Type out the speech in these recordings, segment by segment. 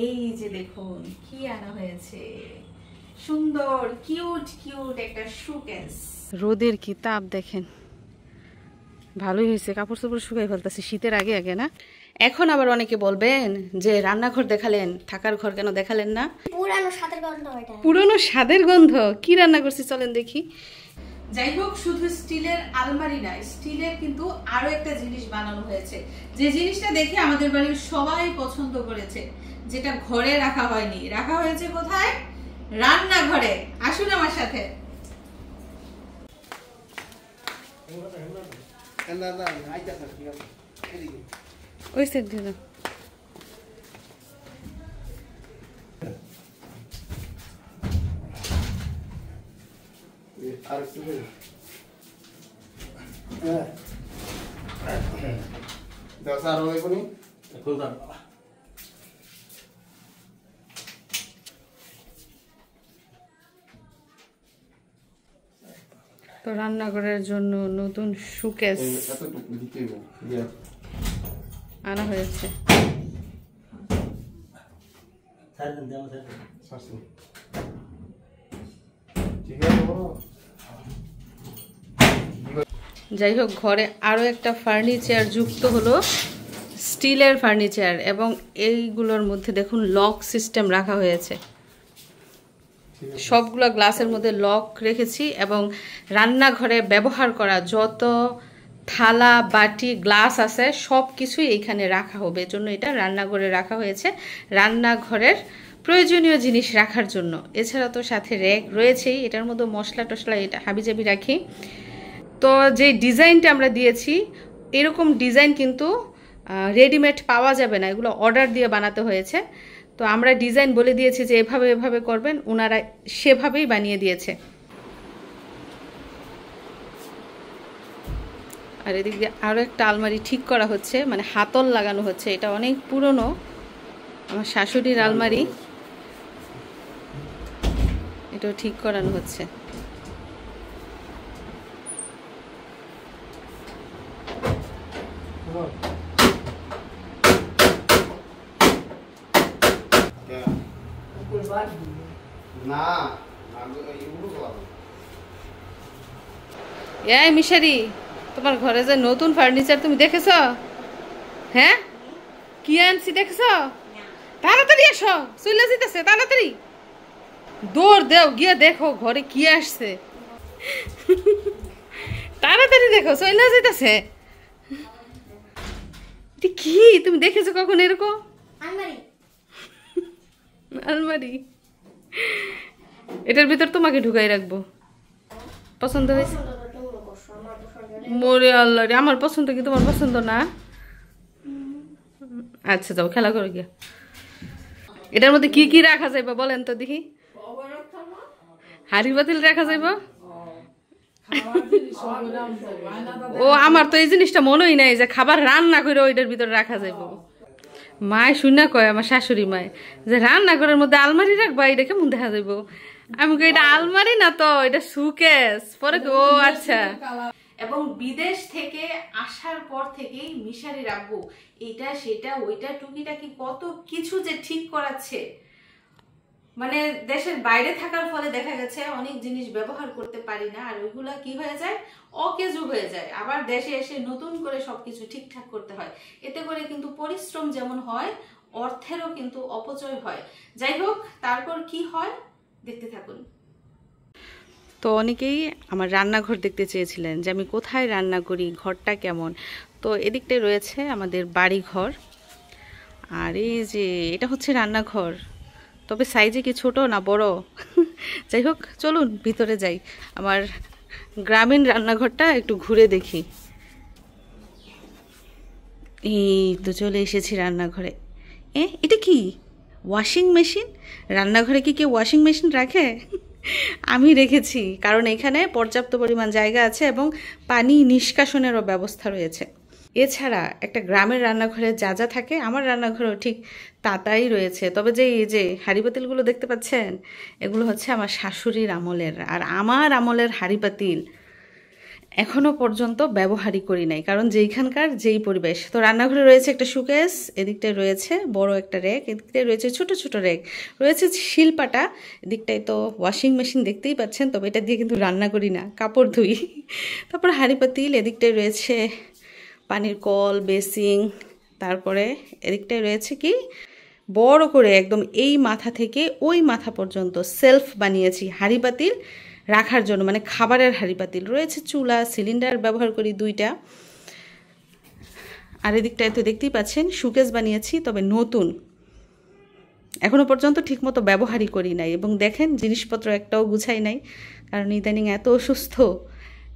এই যে দেখুন কি আনা হয়েছে, সুন্দর কিউট কিউট একটা শোকেস। রোদের কি তাপ দেখেন, ভালোই হয়েছে, কাপড় চোপড় শুকাই ফেলতেছে শীতের আগে আগে না। এখন আবার অনেকে বলবেন যে রান্নাঘর দেখালেন, থাকার ঘর কেন দেখালেন না? পুরানো স্বাদের গন্ধ। এটা পুরনো স্বাদের গন্ধ। কি রান্না করছি চলেন দেখি। যাই হোক, শুধু স্টিলের আলমারি না, স্টিলের কিন্তু আরো একটা জিনিস বানানো হয়েছে, যে জিনিসটা দেখে আমাদের বাড়ির সবাই পছন্দ করেছে, যেটা ঘরে রাখা হয়নি, রাখা হয়েছে কোথায়? রান্নাঘরে। আসুন আমার সাথে। ওই সাইড দিয়ে দাও। তো রান্নাঘরের জন্য নতুন শোকেস আনা হয়েছে। যাই হোক, ঘরে আরো একটা ফার্নিচার যুক্ত হলো, স্টিলের ফার্নিচার, এবং এইগুলোর মধ্যে দেখুন লক সিস্টেম রাখা হয়েছে। সবগুলো গ্লাসের মধ্যে লক রেখেছি, এবং রান্নাঘরে ব্যবহার করা যত থালা বাটি গ্লাস আছে সব কিছুই এইখানে রাখা হবে, এজন্য এটা রান্নাঘরে রাখা হয়েছে, রান্নাঘরের প্রয়োজনীয় জিনিস রাখার জন্য। এছাড়া তো সাথে র্যাক রয়েছেই, এটার মধ্যে মশলা টশলা এটা হাবিজাবি রাখি। তো যে ডিজাইনটা আমরা দিয়েছি, এরকম ডিজাইন কিন্তু রেডিমেড পাওয়া যাবে না, এগুলো অর্ডার দিয়ে বানাতে হয়েছে। তো আমরা ডিজাইন বলে দিয়েছি যে এভাবে এভাবে করবেন, ওনারা সেভাবেই বানিয়ে দিয়েছে। আর এদিক দিয়ে আরও একটা আলমারি ঠিক করা হচ্ছে, মানে হাতল লাগানো হচ্ছে, এটা অনেক পুরনো, আমার শাশুড়ির আলমারি, এটাও ঠিক করানো হচ্ছে। এই মিশারি, তোমার ঘরে যে নতুন ফার্নিচার তুমি দেখেছ? হ্যাঁ, কি আনছি দেখেছ? তাড়াতাড়ি এসো, চলে যেতেছে, তাড়াতাড়ি দৌড় দেও, গিয়ে দেখো ঘরে কি আসছে, তাড়াতাড়ি দেখো, চলে যেতেছে। কি তুমি দেখেছো কখন এরকম? আলমারি, এটার ভিতর তোমাকে ঢুকাই রাখবো। পছন্দ হয়েছে? মোরে আল্লাহ রে, আমার পছন্দ কি তোমার পছন্দ না? আচ্ছা যাও খেলা করো গিয়া। এটার মধ্যে কি কি রাখা যাইব বলেন তো দেখি। হাড়ি বাতিল রাখা যাইব? ও আমার তো এই জিনিসটা মনেই নাই যে খাবার রান্না করে ওইটার ভিতরে রাখা যাইব। মায় শুনে কয়, আমার শাশুড়ি মায়, যে রান্নাঘরের মধ্যে আলমারি রাখবা, এটা কেমন দেখা যাইব? আমি কই এটা আলমারি না তো, এটা সুকেস। পরে ও আচ্ছা। এবং বিদেশ থেকে আসার পর থেকেই মিশারি রাখবো এটা সেটা ওইটা টুকিটাকি কত কিছু যে ঠিক করাচ্ছে, মানে দেশের বাইরে থাকার ফলে দেখা গেছে অনেক জিনিস ব্যবহার করতে পারি না, আর ওইগুলা কি হয়ে যায়, অকেজো হয়ে যায়। আবার দেশে এসে নতুন করে সবকিছু ঠিকঠাক করতে হয়, এতে করে কিন্তু পরিশ্রম যেমন হয়, অর্থেরও কিন্তু অপচয় হয়। যাই হোক, তারপর কি হয় দেখতে থাকুন। তো অনেকেই আমার রান্নাঘর দেখতে চেয়েছিলেন যে আমি কোথায় রান্না করি, ঘরটা কেমন। তো এদিকটায় রয়েছে আমাদের বাড়ি ঘর, আর এই যে এটা হচ্ছে রান্নাঘর, তবে সাইজে কি ছোট না বড়? যাই হোক, চলুন ভিতরে যাই, আমার গ্রামীণ রান্নাঘরটা একটু ঘুরে দেখি। এই তো চলে এসেছি রান্নাঘরে। এটা কি ওয়াশিং মেশিন? রান্নাঘরে কি কেউ ওয়াশিং মেশিন রাখে? আমি রেখেছি, কারণ এখানে পর্যাপ্ত পরিমাণ জায়গা আছে এবং পানি নিষ্কাশনেরও ব্যবস্থা রয়েছে। এছাড়া একটা গ্রামের রান্নাঘরে যা যা থাকে আমার রান্নাঘরেও ঠিক তাই রয়েছে। তবে এই যে হাঁড়ি পাতিলগুলো দেখতে পাচ্ছেন, এগুলো হচ্ছে আমার শাশুড়ির আমলের, আর আমার আমলের হাঁড়ি পাতিল এখনো পর্যন্ত ব্যবহারই করি নাই, কারণ যেইখানকার যেই পরিবেশ। তো রান্নাঘরে রয়েছে একটা শোকেস, এদিকটায় রয়েছে বড় একটা র্যাক, এদিকটায় রয়েছে ছোট ছোট র্যাক, রয়েছে শিলপাটা, এদিকটায় তো ওয়াশিং মেশিন দেখতেই পাচ্ছেন, তবে এটা দিয়ে কিন্তু রান্না করি না, কাপড় ধুই। তারপর হাঁড়ি পাতিল, এদিকটায় রয়েছে পানির কল, বেসিং, তারপরে এদিকটায় রয়েছে কি বড় করে একদম এই মাথা থেকে ওই মাথা পর্যন্ত সেলফ বানিয়েছি হাঁড়ি পাতিল রাখার জন্য, মানে খাবারের হাঁড়ি পাতিল। রয়েছে চুলা, সিলিন্ডার ব্যবহার করি 2টা। আর এদিকটায় তো দেখতেই পাচ্ছেন শোকেস বানিয়েছি, তবে নতুন, এখনো পর্যন্ত ঠিকমতো ব্যবহারই করি নাই। এবং দেখেন জিনিসপত্র একটাও গুছাই নাই, কারণ ইদানিং এত অসুস্থ,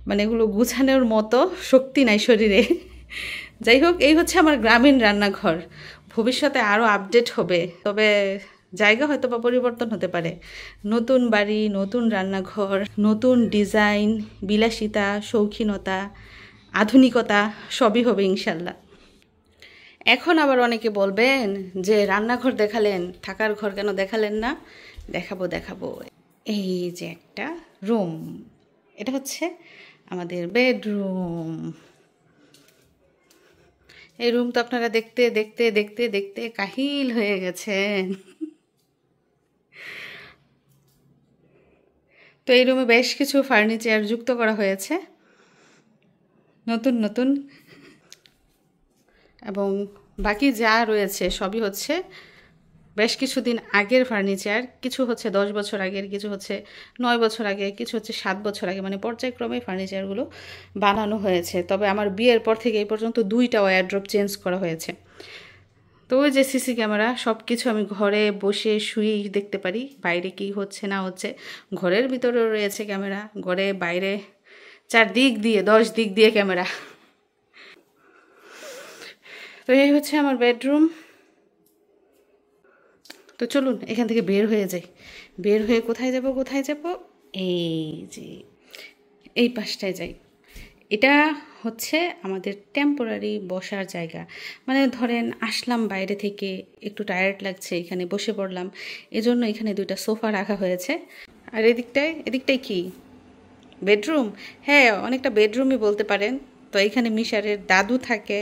মানে এগুলো গুছানোর মতো শক্তি নাই শরীরে। যাই হোক, এই হচ্ছে আমার গ্রামীণ রান্নাঘর। ভবিষ্যতে আরও আপডেট হবে, তবে জায়গা হয়তো বা পরিবর্তন হতে পারে। নতুন বাড়ি, নতুন রান্নাঘর, নতুন ডিজাইন, বিলাসিতা, শৌখিনতা, আধুনিকতা সবই হবে ইনশাল্লাহ। এখন আবার অনেকে বলবেন যে রান্নাঘর দেখালেন, থাকার ঘর কেন দেখালেন না? দেখাবো। এই যে একটা রুম, এটা হচ্ছে আমাদের বেডরুম। এই রুম তো আপনারা দেখতে দেখতে দেখতে দেখতে কাহিল হয়ে গেছেন। তো এই রুমে বেশ কিছু ফার্নিচার যুক্ত করা হয়েছে, নতুন, এবং বাকি যা রয়েছে সবই হচ্ছে বেশ কিছুদিন আগের ফার্নিচার। কিছু হচ্ছে 10 বছর আগের, কিছু হচ্ছে 9 বছর আগে, কিছু হচ্ছে 7 বছর আগে, মানে পর্যায়ক্রমে ফার্নিচারগুলো বানানো হয়েছে। তবে আমার বিয়ের পর থেকে এই পর্যন্ত 2টা ওয়ারড্রপ চেঞ্জ করা হয়েছে। তো ওই যে সিসি ক্যামেরা, সব কিছু আমি ঘরে বসে শুয়েই দেখতে পারি, বাইরে কি হচ্ছে না হচ্ছে। ঘরের ভিতরেও রয়েছে ক্যামেরা, ঘরে বাইরে 4 দিক দিয়ে 10 দিক দিয়ে ক্যামেরা। তো এই হচ্ছে আমার বেডরুম। তো চলুন এখান থেকে বের হয়ে যাই। বের হয়ে কোথায় যাব? এই যে এই পাশটায় যাই। এটা হচ্ছে আমাদের টেম্পোরারি বসার জায়গা, মানে ধরেন আসলাম বাইরে থেকে, একটু টায়ার্ড লাগছে, এখানে বসে পড়লাম, এজন্য এখানে 2টা সোফা রাখা হয়েছে। আর এদিকটায় কি বেডরুম? হ্যাঁ, অনেকটা বেডরুমই বলতে পারেন। তো এখানে মিশারের দাদু থাকে,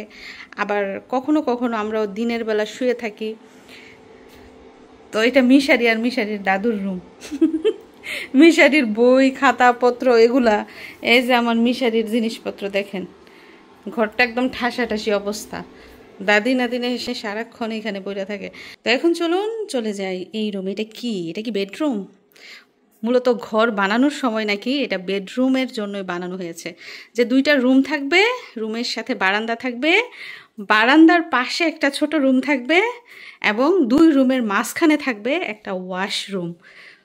আবার কখনো আমরাও দিনের বেলা শুয়ে থাকি। তো এটা মিশারি আর মিশারির দাদুর রুম। মিশারির বই, খাতাপত্র এগুলা, এই যে আমার মিশারির জিনিসপত্র দেখেন, ঘরটা একদম ঠাসাঠাসি অবস্থা। দাদি নাদিনে এসে সারাক্ষণ এখানে বইরা থাকে। তো এখন চলুন চলে যাই এই রুমে। এটা কি বেডরুম? মূলত ঘর বানানোর সময় নাকি এটা বেডরুমের জন্যই বানানো হয়েছে, যে 2টা রুম থাকবে, রুমের সাথে বারান্দা থাকবে, বারান্দার পাশে একটা ছোট রুম থাকবে, এবং 2 রুমের মাঝখানে থাকবে একটা ওয়াশরুম।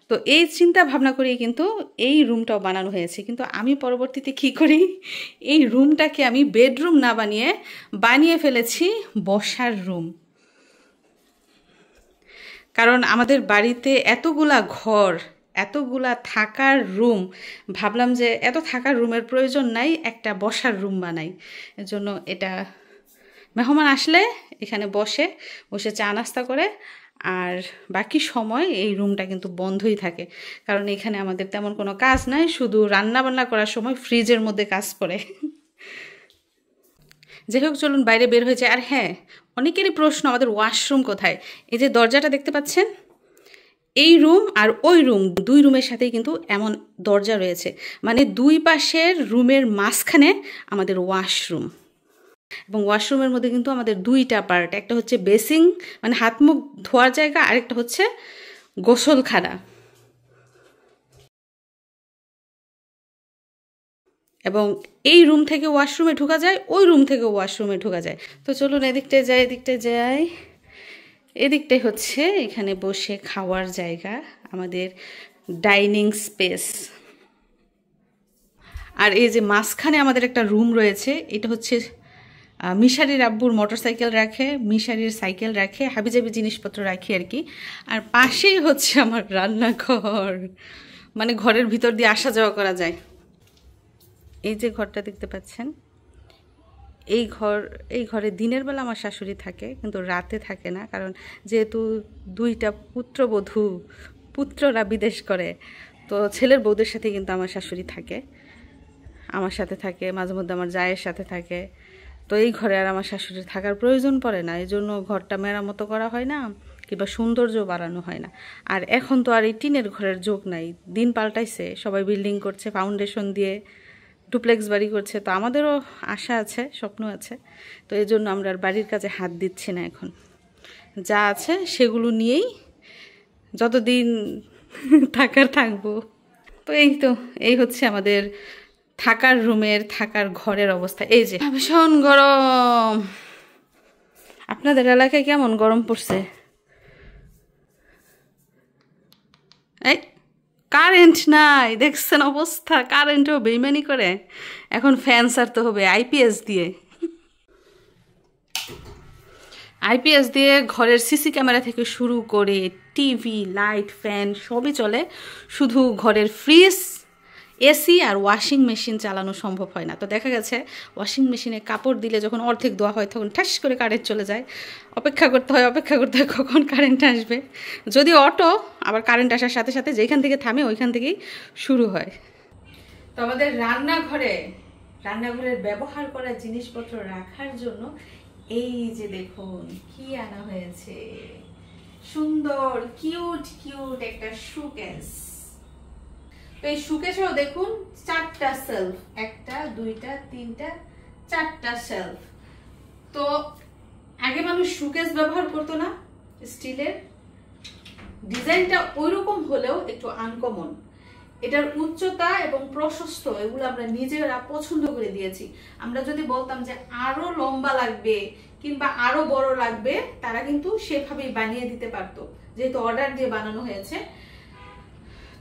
তো এই চিন্তা ভাবনা করেই কিন্তু এই রুমটাও বানানো হয়েছে। কিন্তু আমি পরবর্তীতে কি করি, এই রুমটাকে আমি বেডরুম না বানিয়ে ফেলেছি বসার রুম। কারণ আমাদের বাড়িতে এতগুলা ঘর, এতগুলা থাকার রুম, ভাবলাম যে এত থাকার রুমের প্রয়োজন নাই, একটা বসার রুম বানাই। এজন্য এটা মেহমান আসলে এখানে বসে চা নাস্তা করে, আর বাকি সময় এই রুমটা কিন্তু বন্ধই থাকে, কারণ এখানে আমাদের তেমন কোনো কাজ নাই, শুধু রান্না বান্না করার সময় ফ্রিজের মধ্যে কাজ পড়ে। যাই হোক, চলুন বাইরে বের হয়ে যায়। আর হ্যাঁ, অনেকেরই প্রশ্ন আমাদের ওয়াশরুম কোথায়। এই যে দরজাটা দেখতে পাচ্ছেন, এই রুম আর ওই রুম, 2 রুমের সাথেই কিন্তু এমন দরজা রয়েছে, মানে 2 পাশের রুমের মাঝখানে আমাদের ওয়াশরুম। এবং ওয়াশরুমের মধ্যে কিন্তু আমাদের 2টা পার্ট, একটা হচ্ছে বেসিং, মানে হাত মুখ ধোয়ার জায়গা, আরেকটা হচ্ছে গোসলখানা। এবং এই রুম থেকে ওয়াশরুমে ঢোকা যায়, ওই রুম থেকে ওয়াশরুমে ঢোকা যায়। তো চলুন এদিকটায় যাই। এদিকটাই হচ্ছে এখানে বসে খাওয়ার জায়গা, আমাদের ডাইনিং স্পেস। আর এই যে মাঝখানে আমাদের একটা রুম রয়েছে, এটা হচ্ছে মিশারির আব্বুর মোটরসাইকেল রাখে, মিশারির সাইকেল রাখে, হাবিজাবি জিনিসপত্র রাখি আর কি। আর পাশেই হচ্ছে আমার রান্নাঘর, মানে ঘরের ভিতর দিয়ে আসা যাওয়া করা যায়। এই যে ঘরটা দেখতে পাচ্ছেন, এই ঘরে দিনের বেলা আমার শাশুড়ি থাকে, কিন্তু রাতে থাকে না, কারণ যেহেতু 2টা পুত্ররা বিদেশ করে, তো ছেলের বউদের সাথে কিন্তু আমার শাশুড়ি থাকে। আমার সাথে থাকে, মাঝে মধ্যে আমার জায়ের সাথে থাকে। তো এই ঘরে আর আমার শাশুড়ির থাকার প্রয়োজন পড়ে না, এই জন্য ঘরটা মেরামতো করা হয় না কিংবা সৌন্দর্য বাড়ানো হয় না। আর এখন তো আর এই টিনের ঘরের যোগ নাই, দিন পাল্টাইছে, সবাই বিল্ডিং করছে, ফাউন্ডেশন দিয়ে ডুপ্লেক্স বাড়ি করছে। তো আমাদেরও আশা আছে, স্বপ্ন আছে, তো এই জন্য আমরা আর বাড়ির কাজে হাত দিচ্ছি না। এখন যা আছে সেগুলো নিয়েই যতদিন থাকার থাকবো। তো এই হচ্ছে আমাদের থাকার রুমের, থাকার ঘরের অবস্থা। এই যে ভীষণ গরম। আপনাদের এলাকায় কেমন গরম পড়ছে? এই কারেন্ট নাই, দেখছেন অবস্থা, কারেন্টও বেইমানি করে। এখন ফ্যান সারতে হবে আইপিএস দিয়ে। আইপিএস দিয়ে ঘরের সিসি ক্যামেরা থেকে শুরু করে টিভি, লাইট, ফ্যান সবই চলে, শুধু ঘরের ফ্রিজ, এসি আর ওয়াশিং মেশিন চালানো সম্ভব হয় না। তো দেখা গেছে ওয়াশিং মেশিনে কাপড় দিলে যখন অর্ধেক ধোয়া হয় তখন ঠাস করে কারেন্ট চলে যায়, অপেক্ষা করতে হয় কখন কারেন্ট আসবে। যদি অটো, আবার কারেন্ট আসার সাথে সাথে যেখান থেকে থামে ওইখান থেকেই শুরু হয়। তো আমাদের রান্নাঘরের ব্যবহার করা জিনিসপত্র রাখার জন্য এই যে দেখুন কি আনা হয়েছে, সুন্দর কিউট একটা শোকেস। তো এই শোকেসেও দেখুন 4টা সেলফ, 1টা 2টা 3টা 4টা সেলফ। তো আগে মানুষ শোকেস ব্যবহার করতো না, স্টিলের। ডিজাইনটা ওইরকম হলেও একটু আনকমন। এটার উচ্চতা এবং প্রশস্ত এগুলো আমরা নিজেরা পছন্দ করে দিয়েছি। আমরা যদি বলতাম যে আরো লম্বা লাগবে কিংবা আরো বড় লাগবে, তারা কিন্তু সেভাবেই বানিয়ে দিতে পারতো, যেহেতু অর্ডার দিয়ে বানানো হয়েছে।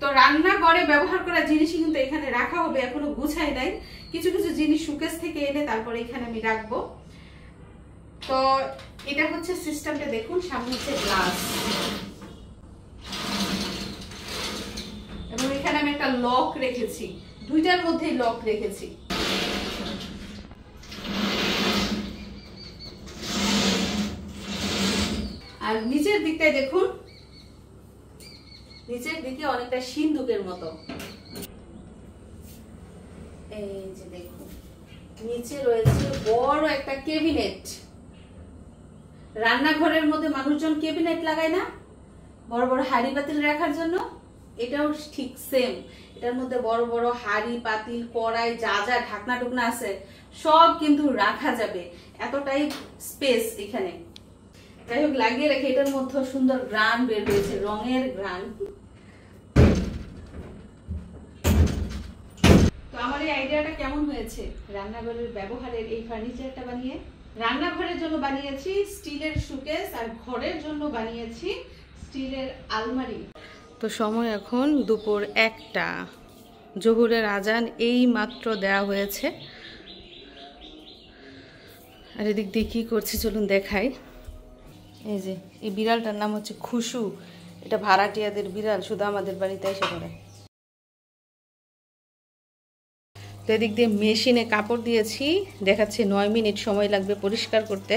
তো রান্নাঘরে ব্যবহার করা জিনিসই কিন্তু এখানে রাখা হবে, এখনো গুছাই নাই। কিছু কিছু জিনিস শোকেস থেকে এনে তারপরে এখানে আমি রাখবো। তো এটা হচ্ছে সিস্টেমটা, দেখুন সামনে হচ্ছে গ্লাস, এবং এখানে আমি একটা লক রেখেছি, 2টার মধ্যেই লক রেখেছি। আর নিচের দিকটায় দেখুন, নিচের দিকে অনেকটা সিন্ধুকের মতো। এই যে দেখুন নিচে রয়েছে বড় একটা ক্যাবিনেট। রান্নাঘরের মধ্যে মানুষজন ক্যাবিনেট লাগায় না বড় বড় হাঁড়ি পাতিল রাখার জন্য, এটাও ঠিক সেম। এটার মধ্যে বড় বড় হাঁড়ি পাতিল, কড়াই, যা যা ঢাকনা টুকনা আছে সব কিন্তু রাখা যাবে, এতটাই স্পেস এখানে। যাই হোক লাগিয়ে রেখে, এটার মধ্যে সুন্দর গ্রান বের হয়েছে, রঙের গ্রান। তো আমার এই আইডিয়াটা কেমন হয়েছে রান্নাঘরের ব্যবহারের এই ফার্নিচারটা বানিয়ে? রান্নাঘরের জন্য বানিয়েছি স্টিলের শোকেস, আর ঘরের জন্য বানিয়েছি স্টিলের আলমারি। তো সময় এখন দুপুর 1টা, জোহরের আজান এই মাত্র দেওয়া হয়েছে। আর এদিক দিয়ে কি করছি চলুন দেখাই। এই যে এই বিড়ালটার নাম হচ্ছে খুশু, এটা ভাড়াটিয়াদের বিড়াল, শুধু আমাদের বাড়িতে এসে পড়ে। তো এদিক দিয়ে মেশিনে কাপড় দিয়েছি, দেখাচ্ছে 9 মিনিট সময় লাগবে পরিষ্কার করতে।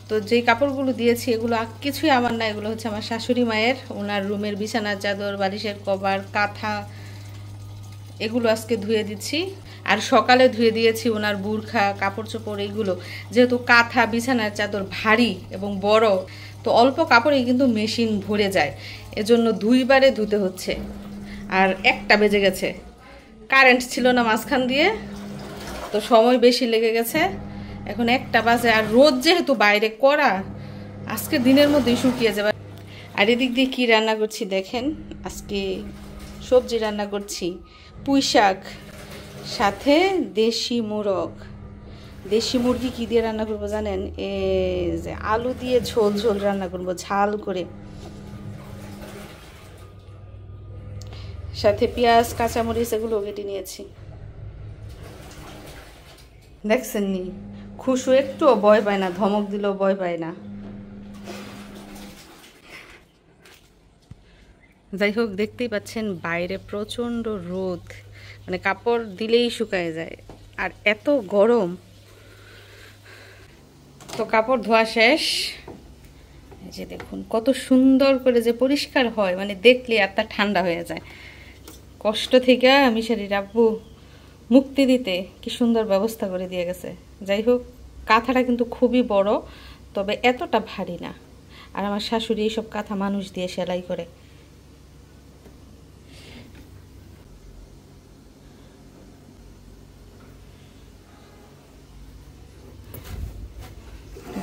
তো যেই কাপড়গুলো দিয়েছি এগুলো কিছুই আমার না, এগুলো হচ্ছে আমার শাশুড়ি মায়ের, ওনার রুমের বিছানার চাদর, বালিশের কভার, কাঁথা, এগুলো আজকে ধুয়ে দিচ্ছি। আর সকালে ধুয়ে দিয়েছি ওনার বুরখা, কাপড় চোপড়, এইগুলো যেহেতু কাঁথা, বিছানার চাদর ভারী এবং বড়, তো অল্প কাপড়ে কিন্তু মেশিন ভরে যায়, এজন্য 2 বারে ধুতে হচ্ছে। আর 1টা বেজে গেছে, কারেন্ট ছিল না মাঝখান দিয়ে, তো সময় বেশি লেগে গেছে। এখন 1টা বাজে, আর রোদ যেহেতু বাইরে করা, আজকে দিনের মধ্যেই শুকিয়ে যাবে। আর এদিক দিয়ে কী রান্না করছি দেখেন, আজকে সবজি রান্না করছি, পুঁই শাক, সাথে দেশি মোরগ। দেশি মুরগি কী দিয়ে রান্না করবো জানেন? এই যে আলু দিয়ে ঝোল ঝোল রান্না করবো, ঝাল করে, সাথে পেঁয়াজ, কাঁচামরিচ এগুলো কেটে নিয়েছি। দেখছেন নি, খুশু একটুও ভয় পায় না, ধমক দিলেও ভয় পায় না। যাই হোক, দেখতেই পাচ্ছেন বাইরে প্রচণ্ড রোদ, মানে কাপড় দিলেই শুকায় যায়, আর এত গরম। তো কাপড় ধোয়া শেষ, এই যে দেখুন কত সুন্দর করে যে পরিষ্কার হয়, মানে দেখলে আত্মা ঠান্ডা হয়ে যায়। কষ্ট থেকে আমি শাড়ি রাখবো মুক্তি দিতে কি সুন্দর ব্যবস্থা করে দিয়ে গেছে। যাই হোক, কাঁথাটা কিন্তু খুবই বড়, তবে এতটা ভারী না। আর আমার শাশুড়ি এইসব কাঁথা মানুষ দিয়ে সেলাই করে।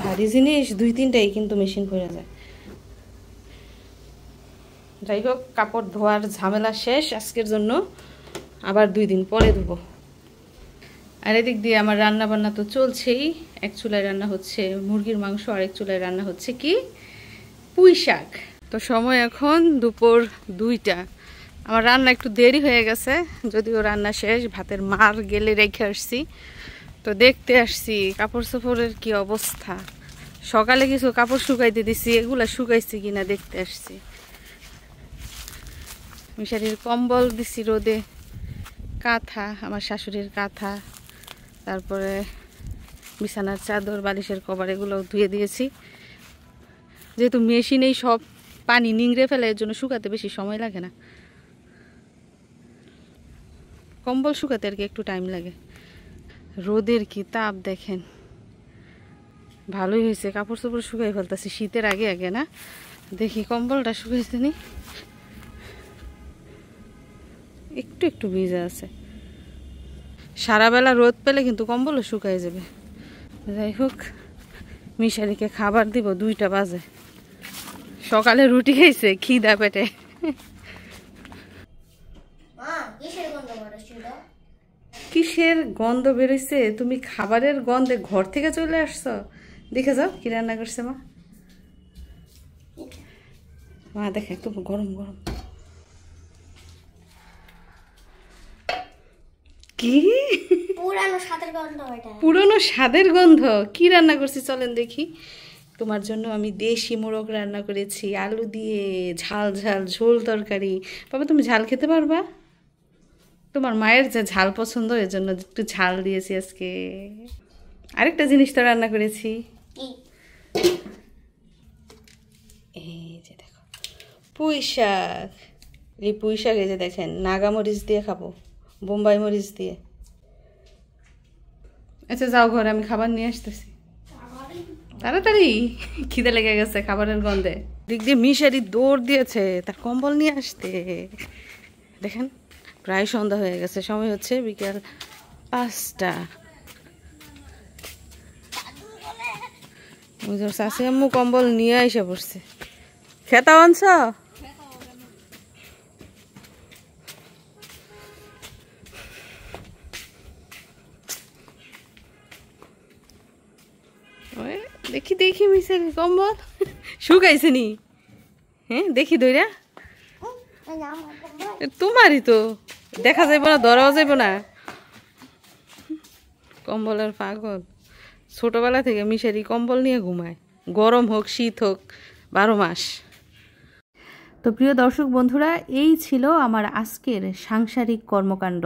ভারী জিনিস 2-3টাই কিন্তু মেশিন করে যায়। যাই হোক, কাপড় ধোয়ার ঝামেলা শেষ আজকের জন্য, আবার 2 দিন পরে ধুবো। আর এদিক দিয়ে আমার রান্না বান্না তো চলছেই। এক চুলায় রান্না হচ্ছে মুরগির মাংস, আর এক চুলায় রান্না হচ্ছে কি পুঁই শাক। তো সময় এখন দুপুর 2টা। আমার রান্না একটু দেরি হয়ে গেছে, যদিও রান্না শেষ। ভাতের মার গেলে রেখে আসছি, তো দেখতে আসছি কাপড় চোপড়ের কি অবস্থা। সকালে কিছু কাপড় শুকাইতে দিছি, এগুলা শুকাইছি কিনা দেখতে আসছি। মিশারির কম্বল দিছি রোদে, কাঁথা, আমার শাশুড়ির কাঁথা, তারপরে বিছানার চাদর, বালিশের কভার, এগুলো ধুয়ে দিয়েছি। যেহেতু মেশিনেই সব পানি নিংড়ে ফেলে, এর জন্য শুকাতে বেশি সময় লাগে না। কম্বল শুকাতে আর কি একটু টাইম লাগে। রোদের কি তাপ দেখেন। ভালোই হয়েছে কাপড় চোপড় শুকাই ফেলতেছি শীতের আগে আগে না। দেখি কম্বলটা শুকাইছে নি, একটু একটু ভিজা আছে। সারা বেলা রোদ পেলে কিন্তু কম্বলও শুকাই যাবে। যাই হোক, মিশারিকে খাবার দিব, 2টা বাজে। সকালে রুটি খাইছে খিদা পেটে। কিসের গন্ধ বেরোইছে? তুমি খাবারের গন্ধে ঘর থেকে চলে আসছো? দেখে যাও কি রান্না করছে মা। মা দেখে একটু গরম গরম। কি পুরনো স্বাদের গন্ধ? কি রান্না করছি চলেন দেখি। তোমার জন্য আমি দেশি মোরগ রান্না করেছি, আলু দিয়ে ঝাল ঝাল ঝোল তরকারি। বাবা তুমি ঝাল খেতে পারবা? তোমার মায়ের যে ঝাল পছন্দ, এর জন্য একটু ঝাল দিয়েছি আজকে। আরেকটা জিনিস তো রান্না করেছি, এই যে দেখো পুঁই শাক। এই পুঁই শাক এই যে দেখেন, নাগা মরিচ দিয়ে খাবো, বোম্বাই মরিচ দিয়ে। আচ্ছা যাও ঘরে, আমি খাবার নিয়ে আসতেছি তাড়াতাড়ি, খিদে লেগে গেছে খাবারের গন্ধে। দিক দিয়ে মিশারি দৌড় দিয়েছে তার কম্বল নিয়ে আসতে। দেখেন প্রায় সন্ধ্যা হয়ে গেছে, সময় হচ্ছে বিকেল 5টা। শাশি আম্মু কম্বল নিয়ে এসে পড়ছে। খেতা আনছ? দেখি দেখি মিশারি কম্বল শুকাইছে নি? হ্যাঁ দেখি দইরা, তোমারই তো, দেখা যাইব না, ধরাও যাইব না। কম্বলের পাগল। ছোটবেলা থেকে মিশারি কম্বল নিয়ে ঘুমায়, গরম হোক শীত হোক 12 মাস। তো প্রিয় দর্শক বন্ধুরা, এই ছিল আমার আজকের সাংসারিক কর্মকাণ্ড।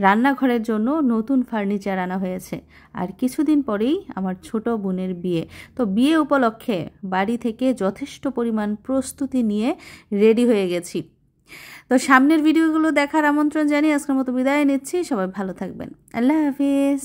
রান্নাঘরের জন্য নতুন ফার্নিচার আনা হয়েছে, আর কিছুদিন পরেই আমার ছোট বোনের বিয়ে। তো বিয়ে উপলক্ষে বাড়ি থেকে যথেষ্ট পরিমাণ প্রস্তুতি নিয়ে রেডি হয়ে গেছি। তো সামনের ভিডিওগুলো দেখার আমন্ত্রণ জানিয়ে আজকের মতো বিদায় নিচ্ছি। সবাই ভালো থাকবেন। আল্লাহ হাফিজ।